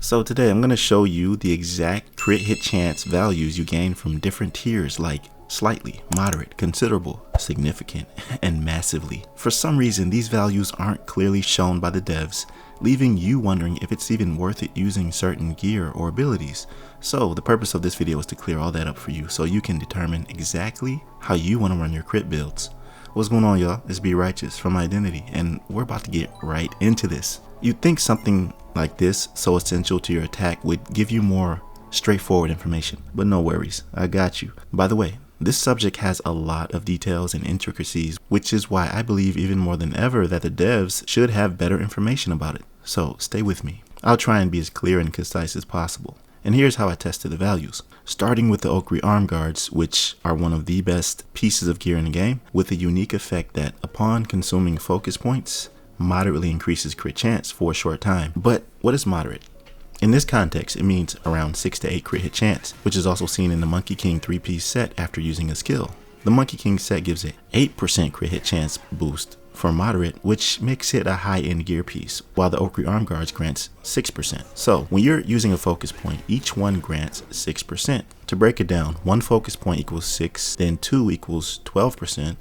So today I'm going to show you the exact crit hit chance values you gain from different tiers like slightly, moderate, considerable, significant, and massively. For some reason, these values aren't clearly shown by the devs, leaving you wondering if it's even worth it using certain gear or abilities. So the purpose of this video is to clear all that up for you so you can determine exactly how you want to run your crit builds. What's going on, y'all? It's 𝐵Righteous from Identity, and we're about to get right into this. You'd think something like this, so essential to your attack, would give you more straightforward information, but no worries, I got you. By the way, this subject has a lot of details and intricacies, which is why I believe even more than ever that the devs should have better information about it. So stay with me. I'll try and be as clear and concise as possible. And here's how I tested the values. Starting with the 𝐒𝐻𝐻 arm guards, which are one of the best pieces of gear in the game, with a unique effect that upon consuming focus points, moderately increases crit chance for a short time. But what is moderate? In this context, it means around 6 to 8 crit hit chance, which is also seen in the Monkey King 3-piece set after using a skill. The Monkey King set gives an 8% crit hit chance boost for moderate, which makes it a high-end gear piece, while the 𝐒𝐻𝐻 arm guards grants 6%. So when you're using a focus point, each one grants 6%. To break it down, one focus point equals 6, then 2 equals 12%,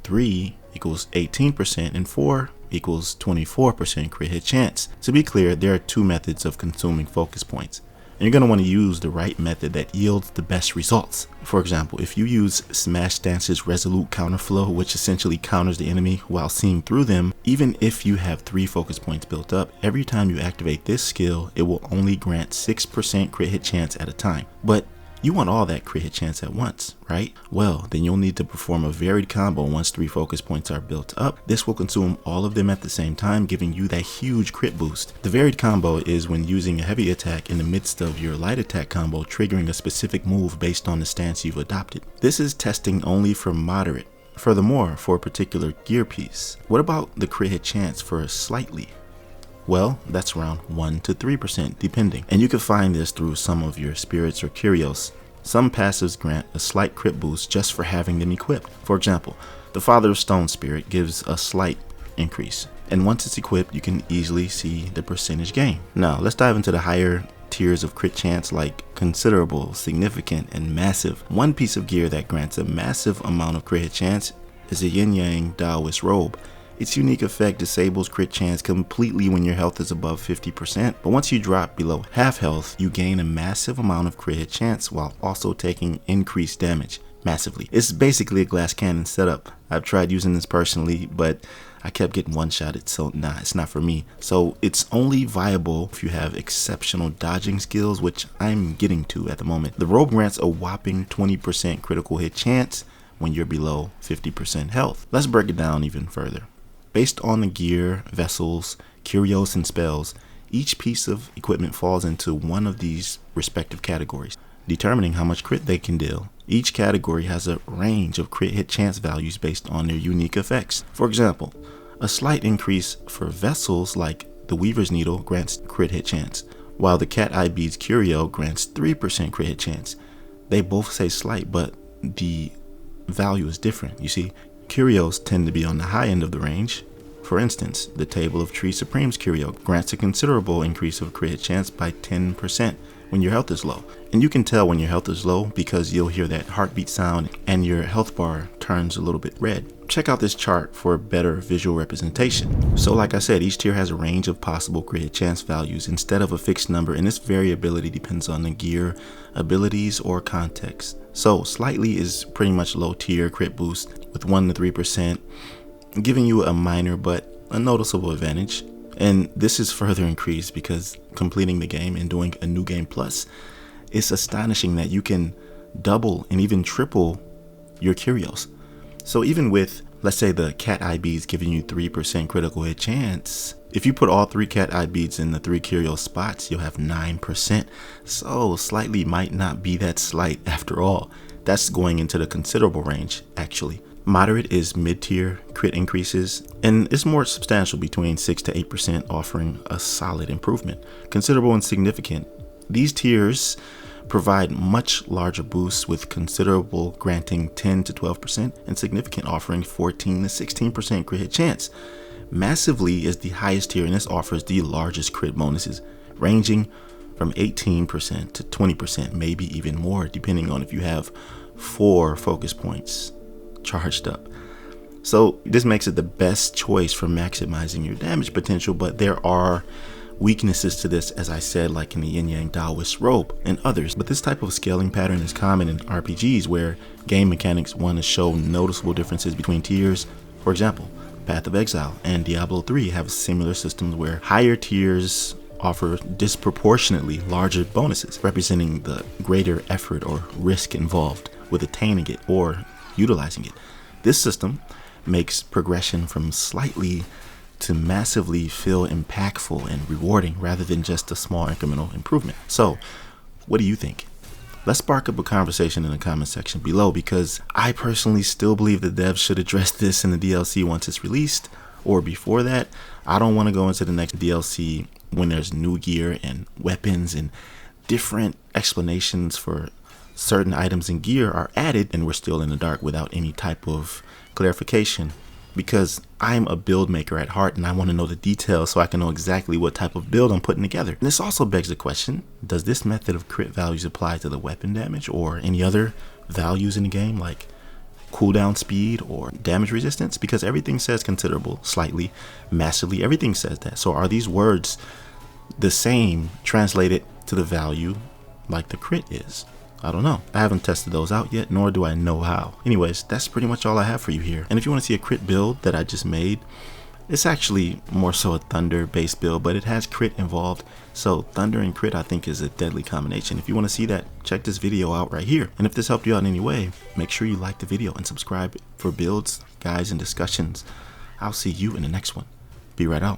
3 equals 18%, and 4 equals 24% crit hit chance. To be clear, there are two methods of consuming focus points, and you're going to want to use the right method that yields the best results. For example, if you use Smash Dance's resolute counterflow, which essentially counters the enemy while seeing through them, even if you have 3 focus points built up, every time you activate this skill, it will only grant 6% crit hit chance at a time. But you want all that crit hit chance at once, right? Well, then you'll need to perform a varied combo once 3 focus points are built up. This will consume all of them at the same time, giving you that huge crit boost. The varied combo is when using a heavy attack in the midst of your light attack combo, triggering a specific move based on the stance you've adopted. This is testing only for moderate. Furthermore, for a particular gear piece. What about the crit hit chance for a slightly? Well, that's around 1 to 3% depending, and you can find this through some of your spirits or curios. Some passives grant a slight crit boost just for having them equipped. For example, the Father of Stone spirit gives a slight increase, and once it's equipped, you can easily see the percentage gain. Now, let's dive into the higher tiers of crit chance like considerable, significant, and massive. One piece of gear that grants a massive amount of crit hit chance is a Yin Yang Taoist robe. Its unique effect disables crit chance completely when your health is above 50%, but once you drop below half health, you gain a massive amount of crit hit chance while also taking increased damage massively. It's basically a glass cannon setup. I've tried using this personally, but I kept getting one-shotted, so nah, it's not for me. So it's only viable if you have exceptional dodging skills, which I'm getting to at the moment. The robe grants a whopping 20% critical hit chance when you're below 50% health. Let's break it down even further. Based on the gear, vessels, curios, and spells, each piece of equipment falls into one of these respective categories, determining how much crit they can deal. Each category has a range of crit hit chance values based on their unique effects. For example, a slight increase for vessels like the Weaver's Needle grants crit hit chance, while the 𝐻𝐻𝐽𝐵's curio grants 3% crit hit chance. They both say slight, but the value is different. You see, curios tend to be on the high end of the range. For instance, the Table of Tree Supreme's curio grants a considerable increase of crit hit chance by 10% when your health is low. And you can tell when your health is low because you'll hear that heartbeat sound and your health bar turns a little bit red. Check out this chart for a better visual representation. So like I said, each tier has a range of possible crit hit chance values instead of a fixed number, and this variability depends on the gear, abilities, or context. So slightly is pretty much low tier crit boost with 1 to 3%, giving you a minor but a noticeable advantage. And this is further increased because completing the game and doing a new game plus, it's astonishing that you can double and even triple your curios. So even with, let's say, the 𝐻𝐻𝐽𝐵's giving you 3% critical hit chance, if you put all 3 𝐻𝐻𝐽𝐵's in the 3 curio spots, you'll have 9%. So slightly might not be that slight after all. That's going into the considerable range, actually. Moderate is mid-tier crit increases, and it's more substantial between 6 to 8%, offering a solid improvement. Considerable and significant. These tiers provide much larger boosts, with considerable granting 10 to 12% and significant offering 14 to 16% crit hit chance. Massively is the highest tier, and this offers the largest crit bonuses, ranging from 18% to 20%, maybe even more, depending on if you have 4 focus points charged up. So this makes it the best choice for maximizing your damage potential, but there are weaknesses to this, as I said, like in the Yin Yang Taoist rope and others. But this type of scaling pattern is common in RPGs where game mechanics want to show noticeable differences between tiers. For example, Path of Exile and Diablo 3 have similar systems where higher tiers offer disproportionately larger bonuses, representing the greater effort or risk involved with attaining it or utilizing it. This system makes progression from slightly to massively feel impactful and rewarding rather than just a small incremental improvement. So, what do you think? Let's spark up a conversation in the comment section below, because I personally still believe the devs should address this in the DLC once it's released, or before that. I don't want to go into the next DLC when there's new gear and weapons and different explanations for certain items and gear are added and we're still in the dark without any type of clarification, because I'm a build maker at heart and I want to know the details so I can know exactly what type of build I'm putting together. And this also begs the question, does this method of crit values apply to the weapon damage or any other values in the game, like cooldown speed or damage resistance? Because everything says considerable, slightly, massively, everything says that. So are these words the same translated to the value like the crit is? I don't know. I haven't tested those out yet, nor do I know how. Anyways, that's pretty much all I have for you here. And if you want to see a crit build that I just made, it's actually more so a thunder based build, but it has crit involved. So thunder and crit I think is a deadly combination. If you want to see that, check this video out right here. And if this helped you out in any way, make sure you like the video and subscribe for builds, guides, and discussions. I'll see you in the next one. Be right out.